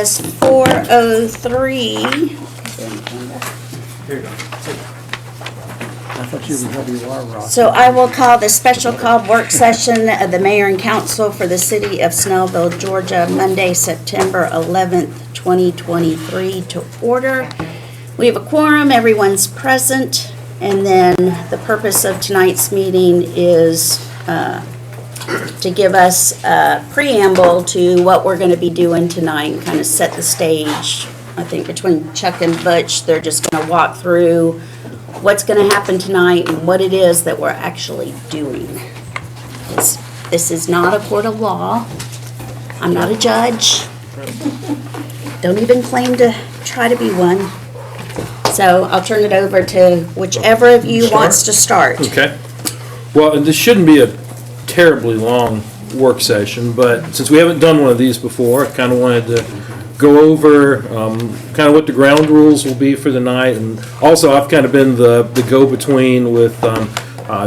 It's 4:03. Here you go. I thought you were WR Rock. So I will call the special called work session of the mayor and council for the city of Snellville, Georgia, Monday, September 11th, 2023 to order. We have a quorum, everyone's present, and then the purpose of tonight's meeting is to give us a preamble to what we're going to be doing tonight and kind of set the stage. I think between Chuck and Butch, they're just going to walk through what's going to happen tonight and what it is that we're actually doing. This is not a court of law. I'm not a judge. Don't even claim to try to be one. So I'll turn it over to whichever of you wants to start. Okay. Well, and this shouldn't be a terribly long work session, but since we haven't done one of these before, I kind of wanted to go over kind of what the ground rules will be for the night, and also I've kind of been the go-between with,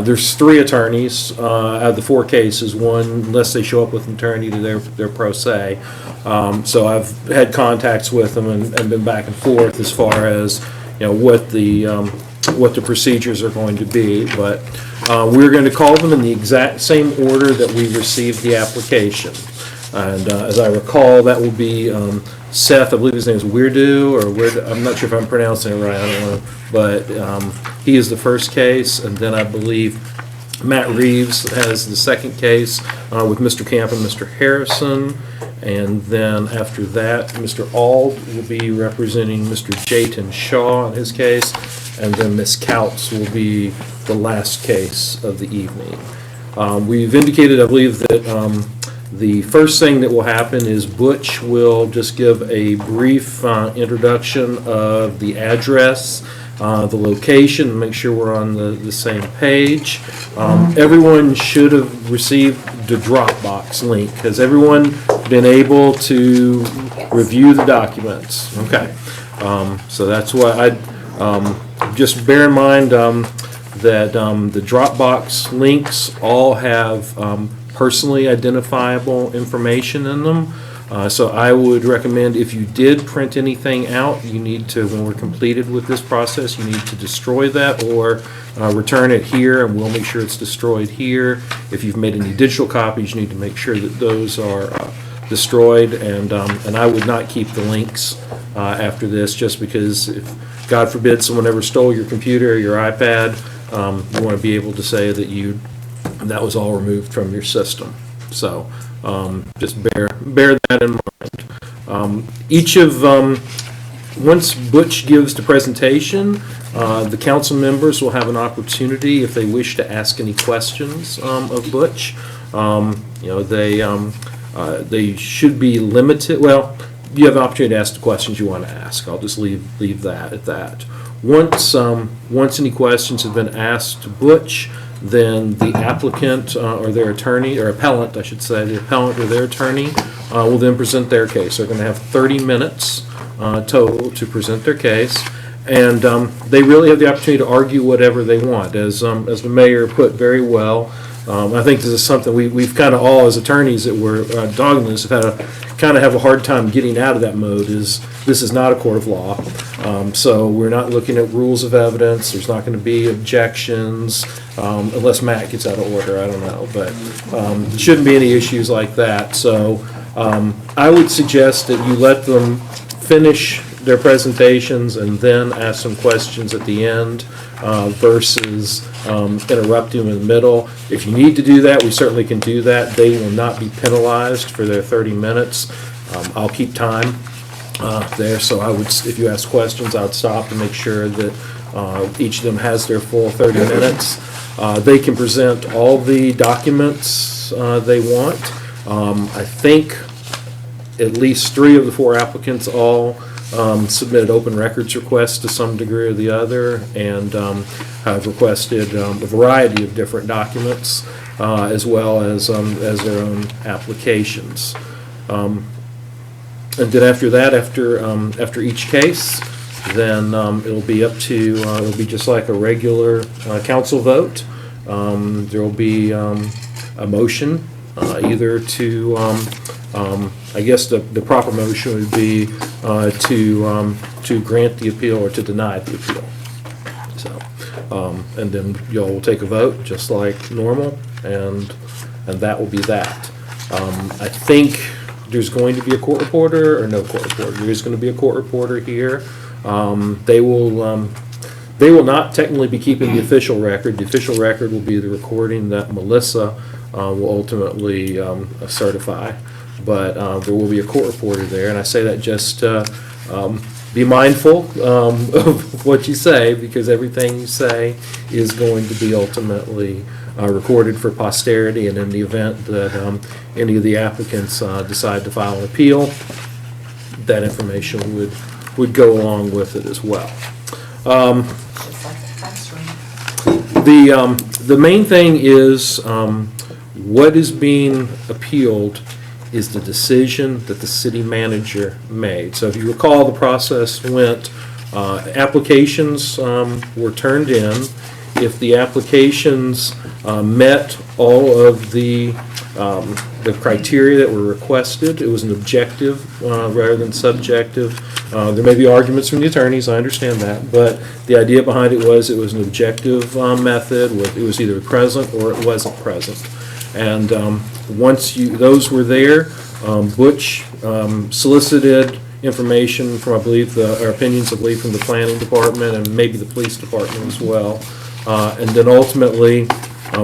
there's 3 attorneys out of the 4 cases, one, unless they show up with an attorney, they're pro se. So I've had contacts with them and been back and forth as far as, you know, what the procedures are going to be, but we're going to call them in the exact same order that we received the application. And as I recall, that will be Seth, I believe his name is Weirdo, or I'm not sure if I'm pronouncing it right, I don't know, but he is the first case, and then I believe Matt Reeves has the second case with Mr. Camp and Mr. Harrison, and then after that, Mr. Ald will be representing Mr. Jayton Shaw in his case, and then Ms. Couts will be the last case of the evening. We've indicated, I believe, that the first thing that will happen is Butch will just give a brief introduction of the address, the location, make sure we're on the same page. Everyone should have received the Dropbox link. Has everyone been able to review the documents? Okay. So that's why I just bear in mind that the Dropbox links all have personally identifiable information in them. So I would recommend if you did print anything out, you need to, when we're completed with this process, you need to destroy that or return it here, and we'll make sure it's destroyed here. If you've made any digital copies, you need to make sure that those are destroyed, and I would not keep the links after this, just because if, God forbid, someone ever stole your computer or your iPad, you want to be able to say that that was all removed from your system. So just bear that in mind. Once Butch gives the presentation, the council members will have an opportunity, if they wish to ask any questions of Butch. They should be limited. Well, you have the opportunity to ask the questions you want to ask. I'll just leave that at that. Once any questions have been asked to Butch, then the applicant or their attorney, or appellant, I should say, the appellant or their attorney will then present their case. They're going to have 30 minutes total to present their case, and they really have the opportunity to argue whatever they want. As the mayor put very well, I think this is something we've kind of all, as attorneys that were dogging this, have a hard time getting out of that mode. This is not a court of law, so we're not looking at rules of evidence. There's not going to be objections unless Matt gets out of order. I don't know, but there shouldn't be any issues like that. So I would suggest that you let them finish their presentations and then ask some questions at the end versus interrupt them in the middle. If you need to do that, we certainly can do that. They will not be penalized for their 30 minutes. I'll keep time there, so I would, if you ask questions, I would stop to make sure that each of them has their full 30 minutes. They can present all the documents they want. I think at least 3 of the 4 applicants all submitted open records requests to some degree or the other, and have requested a variety of different documents as well as their own applications. And then after that, after each case, then it'll be up to it'll be just like a regular council vote. There will be a motion either to I guess the proper motion would be to grant the appeal or to deny the appeal. So, and then y'all will take a vote, just like normal, and that will be that. I think there's going to be a court reporter or no court reporter. There is going to be a court reporter here. They will not technically be keeping the official record. The official record will be the recording that Melissa will ultimately certify. But there will be a court reporter there, and I say that just be mindful of what you say, because everything you say is going to be ultimately recorded for posterity, and in the event that any of the applicants decide to file an appeal, that information would go along with it as well. The main thing is what is being appealed is the decision that the city manager made. So if you recall, the process went, applications were turned in. If the applications met all of the criteria that were requested, it was an objective rather than subjective. There may be arguments from the attorneys, I understand that, but the idea behind it was an objective method. It was either present or it wasn't present. And once those were there, Butch solicited information from, I believe, or opinions, I believe, from the planning department and maybe the police department as well. And then ultimately,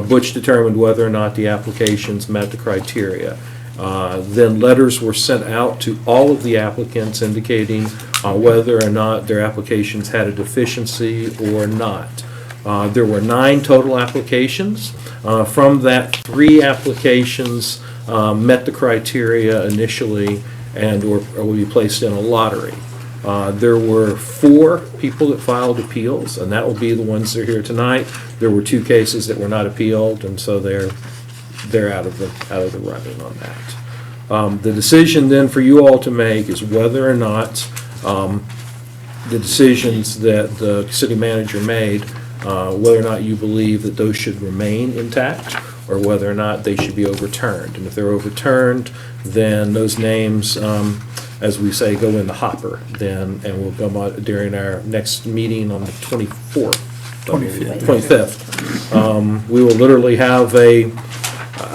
Butch determined whether or not the applications met the criteria. Then letters were sent out to all of the applicants indicating whether or not their applications had a deficiency or not. There were 9 total applications. From that, 3 applications met the criteria initially and or will be placed in a lottery. There were 4 people that filed appeals, and that will be the ones that are here tonight. There were 2 cases that were not appealed, and so they're out of the running on that. The decision then for you all to make is whether or not the decisions that the city manager made, whether or not you believe that those should remain intact or whether or not they should be overturned. And if they're overturned, then those names, as we say, go in the hopper then, and we'll come out during our next meeting on the 24th. 25th. We will literally have I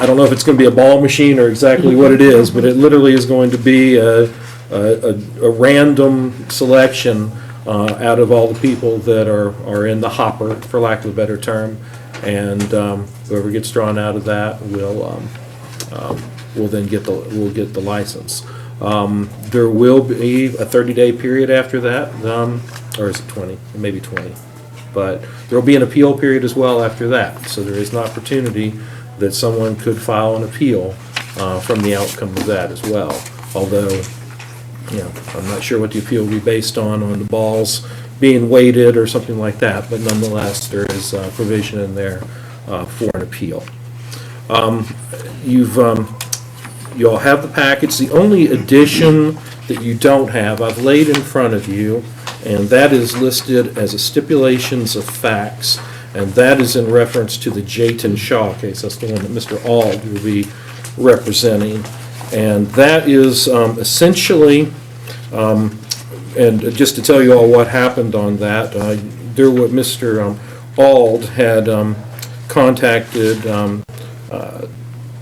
don't know if it's going to be a ball machine or exactly what it is, but it literally is going to be a random selection out of all the people that are in the hopper, for lack of a better term, and whoever gets drawn out of that will then get the license. There will be a 30-day period after that, or is it 20? Maybe 20. But there will be an appeal period as well after that. So there is an opportunity that someone could file an appeal from the outcome of that as well. Although, I'm not sure what the appeal will be based on the balls being weighted or something like that. But nonetheless, there is provision in there for an appeal. You all have the package. The only addition that you don't have, I've laid in front of you, and that is listed as a stipulations of facts, and that is in reference to the Jayton Shaw case. That's the one that Mr. Auld will be representing. And that is essentially, and just to tell you all what happened on that, Mr. Auld had contacted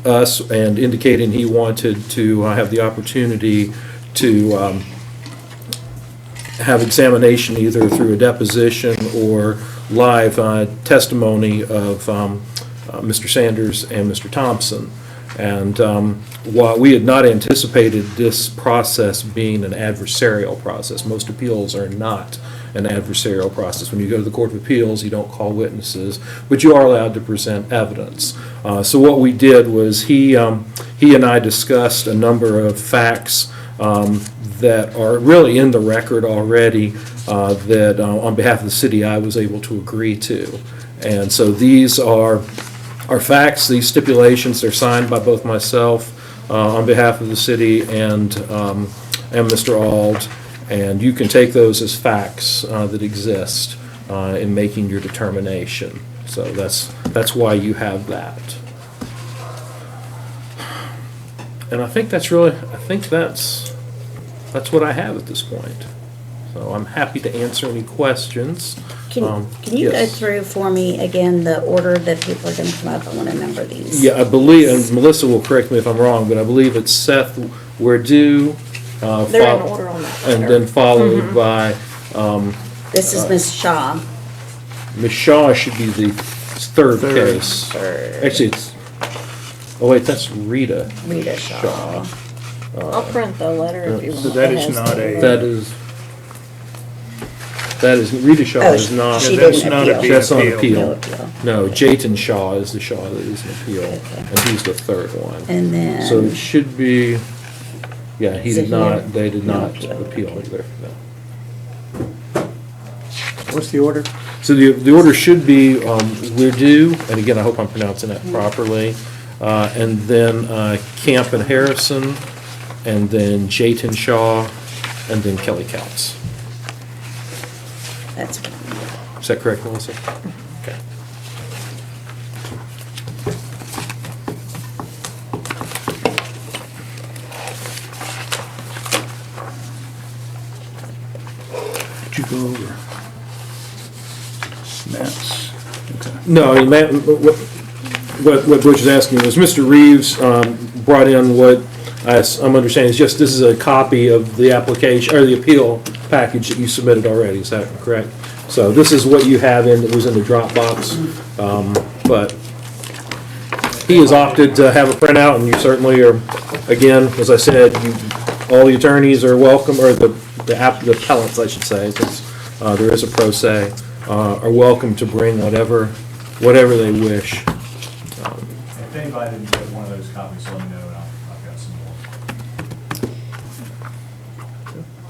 us and indicating he wanted to have the opportunity to have examination either through a deposition or live testimony of Mr. Sanders and Mr. Thompson. And while we had not anticipated this process being an adversarial process, most appeals are not an adversarial process. When you go to the Court of Appeals, you don't call witnesses, but you are allowed to present evidence. So what we did was he and I discussed a number of facts that are really in the record already that on behalf of the city I was able to agree to. And so these are facts, these stipulations, they're signed by both myself on behalf of the city and Mr. Auld, and you can take those as facts that exist in making your determination. So that's why you have that. And I think that's what I have at this point. So I'm happy to answer any questions. Can you go yes. through for me again the order that people are gonna come up? I wanna number these. Yeah, I believe, and Melissa will correct me if I'm wrong, but I believe it's Seth Werdue. They're in order on that. And then followed by, This is Ms. Shaw. Ms. Shaw should be the third case. Third. Actually, it's, oh wait, that's Rita. Rita Shaw. I'll print the letter if you want. So that is It has not the- a- That is, Rita Shaw Oh, is not. she that's didn't not appeal. a That's not appeal. appeal. No appeal. No, Jayton Shaw is the Shaw that is an appeal, and he's the third one. And then. So it should be, yeah, he Is did it not, here? they did No not appeal. appeal there, no. What's the order? So the order should be Werdue, and again, I hope I'm pronouncing that properly, and then Camp and Harrison, and then Jayton Shaw, and then Kelly Counts. That's, Is that correct, Melissa? Okay. Did you go over? Maps. Okay. No, I mean, what Butch is asking was, Mr. Reeves brought in what I'm understanding is just, this is a copy of the application, or the appeal package that you submitted already, is that correct? So this is what you have that was in the Dropbox, but he has opted to have a printout, and you certainly are, again, as I said, all the attorneys are welcome, or the appellants, I should say, because there is a pro se, are welcome to bring whatever they wish. If anybody didn't get one of those copies, let me know, and I've got some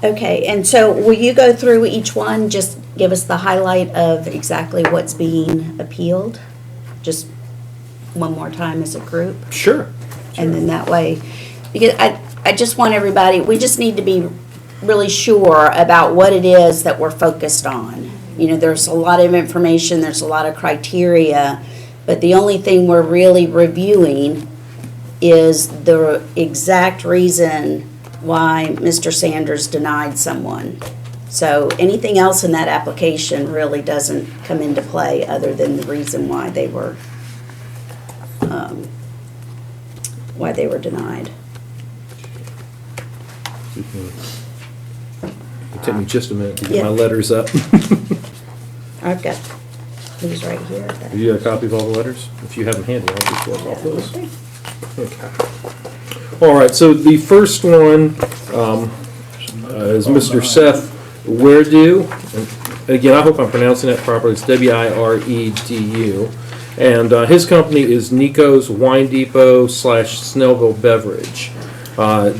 more. okay, and so will you go through each one, just give us the highlight of exactly what's being appealed? Just one more time as a group? Sure. And then that way, because I just want everybody, we just need to be really sure about what it is that we're focused on. You know, there's a lot of information, there's a lot of criteria, but the only thing we're really reviewing is the exact reason why Mr. Sanders denied someone. So anything else in that application really doesn't come into play other than the reason why they were denied. It'll take me just a minute to get my letters up. I've got these right here. Have you got a copy of all the letters? If you have them handy, I'll just work off those. Okay. All right, so the first one is Mr. Seth Werdue. And again, I hope I'm pronouncing that properly. It's Wiredu. And his company is Nico's Wine Depot / Snellville Beverage.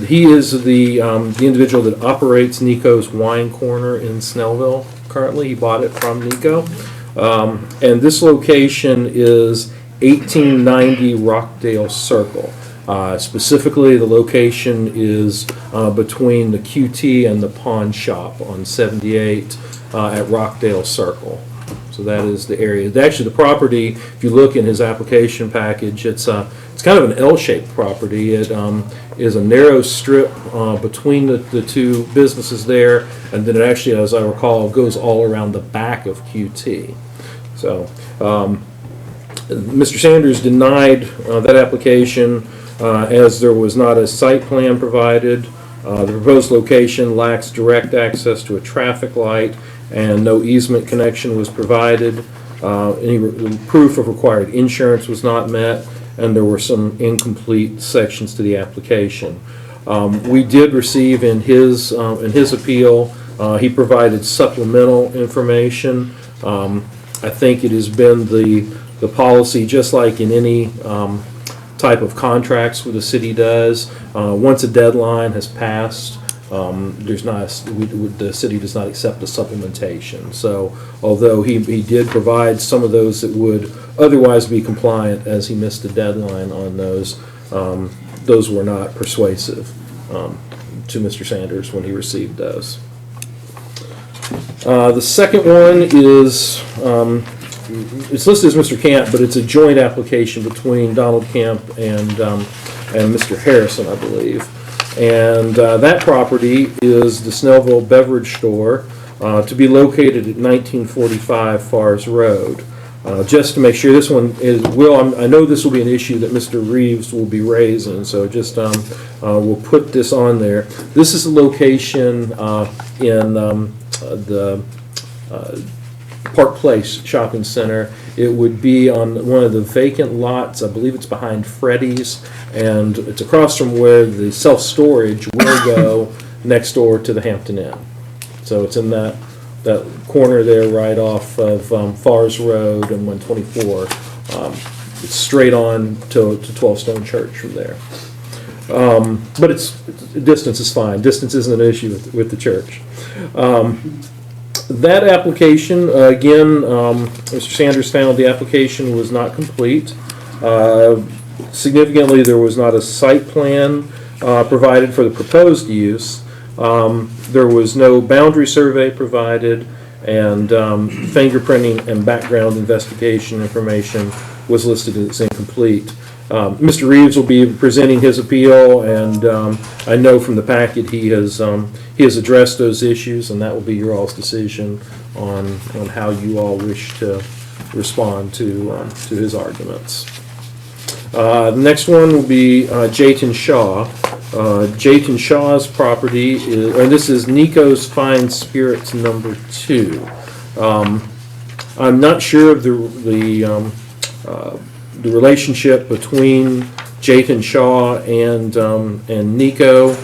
He is the individual that operates Nico's Wine Corner in Snellville currently. He bought it from Nico. And this location is 1890 Rockdale Circle. Specifically, the location is between the QT and the Pawn Shop on 78 at Rockdale Circle. So that is the area. Actually, the property, if you look in his application package, it's kind of an L-shaped property. It is a narrow strip between the two businesses there, and then it actually, as I recall, goes all around the back of QT. So Mr. Sanders denied that application as there was not a site plan provided. The proposed location lacks direct access to a traffic light, and no easement connection was provided. Any proof of required insurance was not met, and there were some incomplete sections to the application. We did receive in his appeal, he provided supplemental information. I think it has been the policy, just like in any type of contracts where the city does, once a deadline has passed, the city does not accept the supplementation. So although he did provide some of those that would otherwise be compliant as he missed the deadline on those were not persuasive to Mr. Sanders when he received those. The second one is, it's listed as Mr. Camp, but it's a joint application between Donald Camp and and Mr. Harrison, I believe. And that property is the Snellville Beverage Store, to be located at 1945 Fars Road. Just to make sure, this one is, I know this will be an issue that Mr. Reeves will be raising, so just we'll put this on there. This is a location in the Park Place Shopping Center. It would be on one of the vacant lots. I believe it's behind Freddy's, and it's across from where the self-storage will go next door to the Hampton Inn. So it's in that corner there right off of Fars Road and 124. It's straight on to 12 Stone Church from there. But distance is fine. Distance isn't an issue with the church. That application, again, Mr. Sanders found the application was not complete. Significantly, there was not a site plan provided for the proposed use. There was no boundary survey provided, and fingerprinting and background investigation information was listed as incomplete. Mr. Reeves will be presenting his appeal, and I know from the packet he has addressed those issues, and that will be your all's decision on how you all wish to respond to his arguments. The next one will be Jayton Shaw. Jayton Shaw's property is, and this is Nico's Fine Spirits number 2. I'm not sure of the relationship between Jayton Shaw and Nico.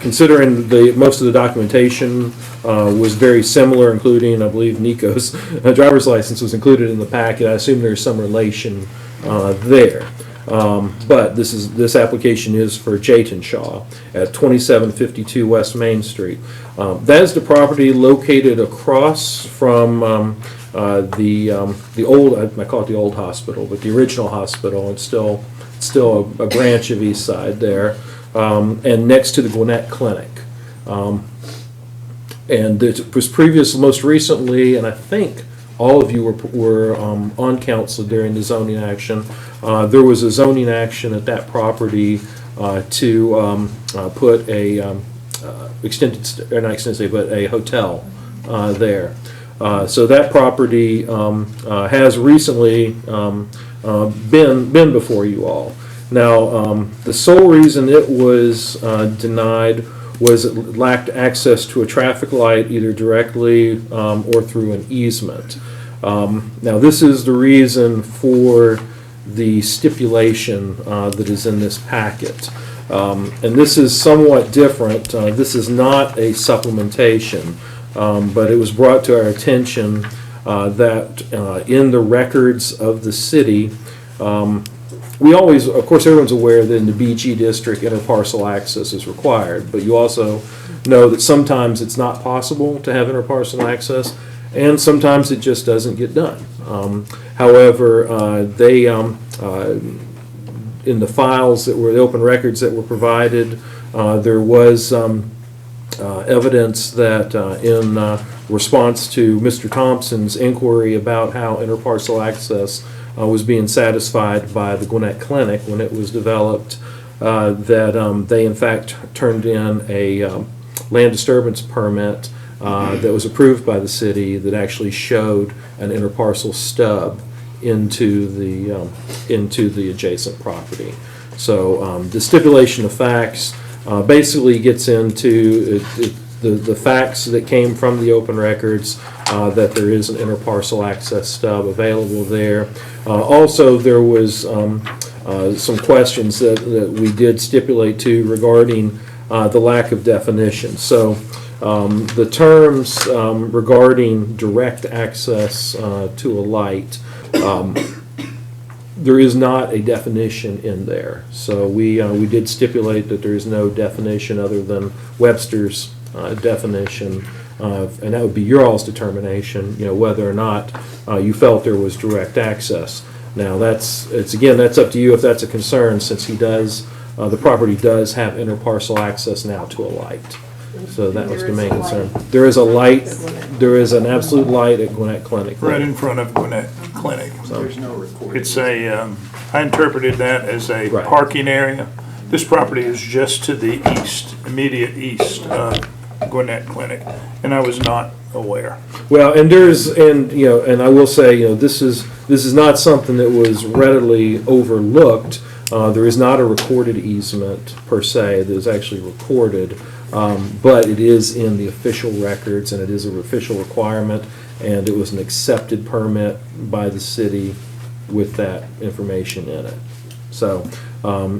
Considering most of the documentation was very similar, including, I believe, Nico's driver's license was included in the packet, I assume there's some relation there. But this application is for Jayton Shaw at 2752 West Main Street. That is the property located across from the old, I call it the old hospital, but the original hospital. It's still a branch of East Side there, and next to the Gwinnett Clinic. And it was most recently, and I think all of you were on council during the zoning action. There was a zoning action at that property to put a a hotel there. So that property has recently been before you all. Now, the sole reason it was denied was it lacked access to a traffic light, either directly or through an easement. Now, this is the reason for the stipulation that is in this packet. And this is somewhat different. This is not a supplementation, but it was brought to our attention that in the records of the city, we always, of course, everyone's aware that in the BG district, interparcel access is required, but you also know that sometimes it's not possible to have interparcel access, and sometimes it just doesn't get done. However, they, in the files that were, the open records that were provided, there was evidence that in response to Mr. Thompson's inquiry about how interparcel access was being satisfied by the Gwinnett Clinic when it was developed, that they in fact turned in a land disturbance permit that was approved by the city that actually showed an interparcel stub into the adjacent property. So the stipulation of facts basically gets into the facts that came from the open records, that there is an interparcel access stub available there. Also, there was some questions that we did stipulate to regarding the lack of definition. So the terms regarding direct access to a light, there is not a definition in there. So we did stipulate that there is no definition other than Webster's definition, and that would be your all's determination, whether or not you felt there was direct access. Now that's up to you if that's a concern, since the property does have interparcel access now to a light. So that was the main concern. There is a light, there is an absolute light at Gwinnett Clinic. Right in front of Gwinnett Clinic. It's a, I interpreted that as a Right. parking area. This property is just to the east, immediate east of Gwinnett Clinic, and I was not aware. Well, and and I will say, this is not something that was readily overlooked. There is not a recorded easement per se that is actually recorded, but it is in the official records, and it is an official requirement, and it was an accepted permit by the city with that information in it. So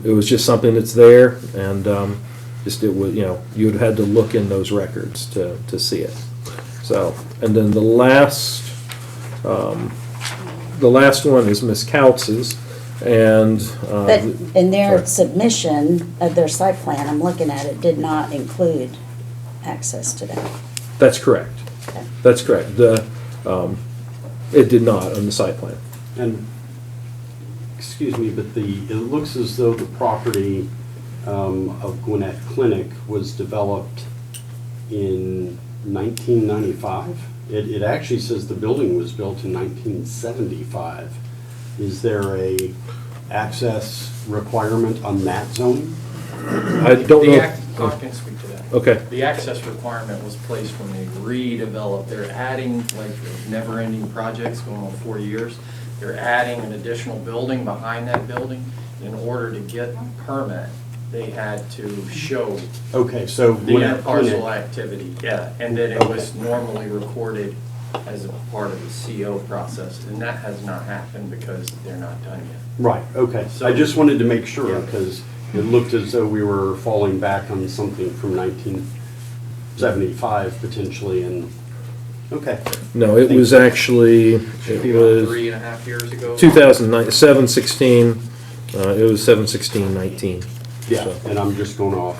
it was just something that's there, and it was, you'd had to look in those records to see it. So, and then the last one is Miss Coutz's, and But in their submission of their site plan, I'm looking at it, did not include access to that. that's correct. Okay. That's correct. It did not on the site plan. And, excuse me, but it looks as though the property of Gwinnett Clinic was developed in 1995. It actually says the building was built in 1975. Is there a access requirement on that zoning? I don't know. I can speak to that. Okay. The access requirement was placed when they redeveloped. They're adding, like, never-ending projects going on 4 years. They're adding an additional building behind that building. In order to get permit, they had to show Okay, so the Gwinnett parcel Clinic, activity, yeah, and then it was normally recorded as a part of the CO process, and that has not happened because they're not done yet. right, okay. So- I just wanted to make sure, Yeah. because it looked as though we were falling back on something from 1975 potentially, and, okay. No, it was actually, Should be it about was 3.5 years ago. 2009, 7/16, it was 7/16/19. Yeah, So, and I'm just going off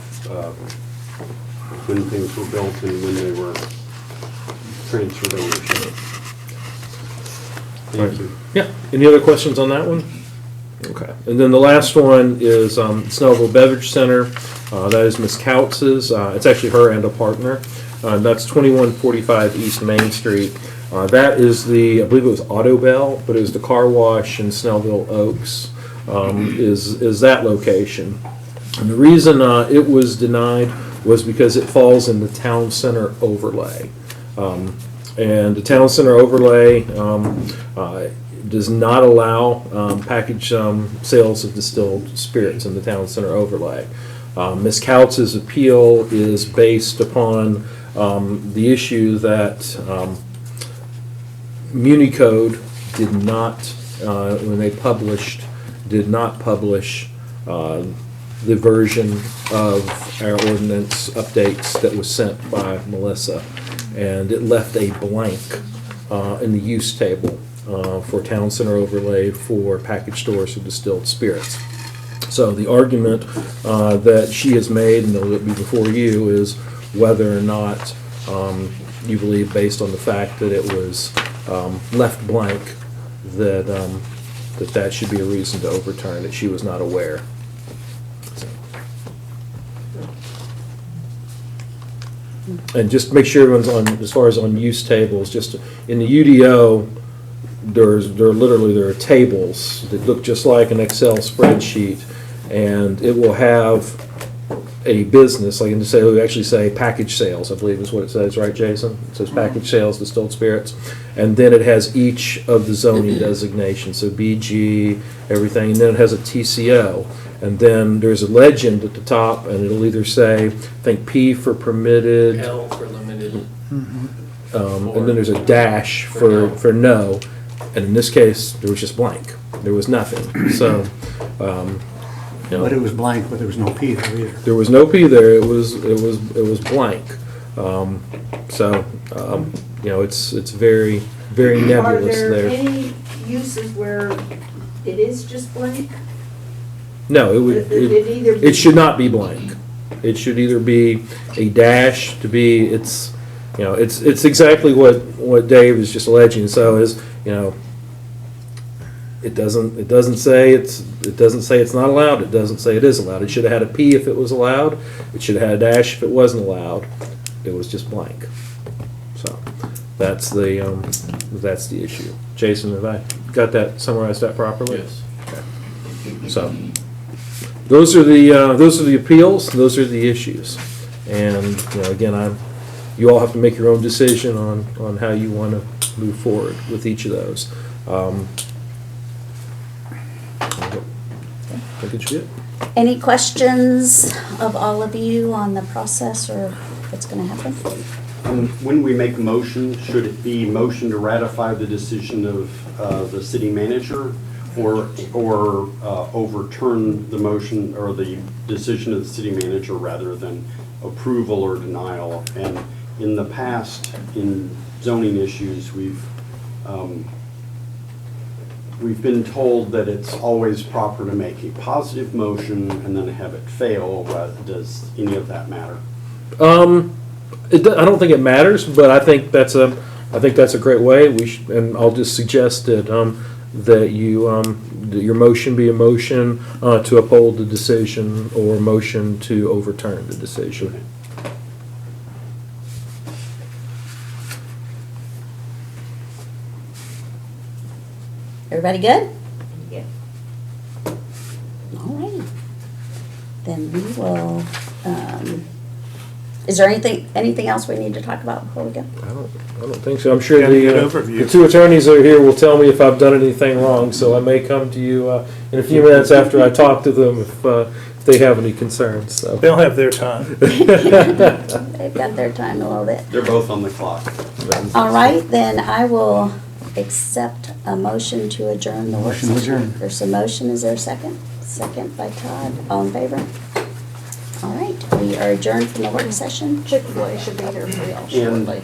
when things were built and when they were transferred ownership. Thank you. Yeah, any other questions on that one? Okay, and then the last one is Snellville Beverage Center. That is Miss Coutz's. It's actually her and a partner. That's 2145 East Main Street. That is I believe it was Auto Bell, but it was the car wash in Snellville Oaks, is that location. And the reason it was denied was because it falls in the town center overlay. And the town center overlay does not allow package sales of distilled spirits in the town center overlay. Ms. Coutz's appeal is based upon the issue that Municode did not, when they published, did not publish the version of our ordinance updates that was sent by Melissa. And it left a blank in the use table for town center overlay for package stores of distilled spirits. So the argument that she has made, and it'll be before you, is whether or not you believe, based on the fact that it was left blank, that that should be a reason to overturn it. She was not aware. And just make sure everyone's on, as far as on use tables, just in the UDO, there are tables that look just like an Excel spreadsheet, and it will have a business, like it will actually say package sales, I believe is what it says, right, Jason? It says package sales, distilled spirits, and then it has each of the zoning designations, so BG, everything, and then it has a TCO. And then there's a legend at the top, and it'll either say, I think P for permitted, L for limited. and then there's a dash for no. And in this case, there was just blank. There was nothing. So, But it was blank, but there was no P there either. there was no P there. It was blank. It's very nebulous Are there there. any uses where it is just blank? No, It either be- it should not be blank. It should either be a dash to be, it's exactly what Dave is just alleging. So It doesn't say it's not allowed, it doesn't say it is allowed. It should have had a P if it was allowed, it should have had a dash if it wasn't allowed. It was just blank. So, that's the issue. Jason, have I got that, summarized that properly? Yes. So, those are the appeals, those are the issues. And, again, you all have to make your own decision on how you want to move forward with each of those. I think it should be it. Any questions of all of you on the process or what's gonna happen? When we make a motion, should it be motion to ratify the decision of the city manager or overturn the motion or the decision of the city manager rather than approval or denial? And in the past, in zoning issues, we've been told that it's always proper to make a positive motion and then have it fail. Does any of that matter? I don't think it matters, but I think that's a great way. And I'll just suggest that that your motion be a motion to uphold the decision or a motion to overturn the decision. Everybody good? Yeah. All righty. Then we will, is there anything else we need to talk about before we go? I don't think so. I'm sure Got a good overview. the two attorneys that are here will tell me if I've done anything wrong, so I may come to you in a few minutes after I talk to them if they have any concerns. So. They'll have their time. They've got their time a little bit. They're both on the clock. All right, then I will accept a motion to adjourn the work Motion to session. adjourn. There's a motion, is there a second? Second by Todd, all in favor? All right, we are adjourned from the work session. Chick-fil-A should be here for y'all And shortly.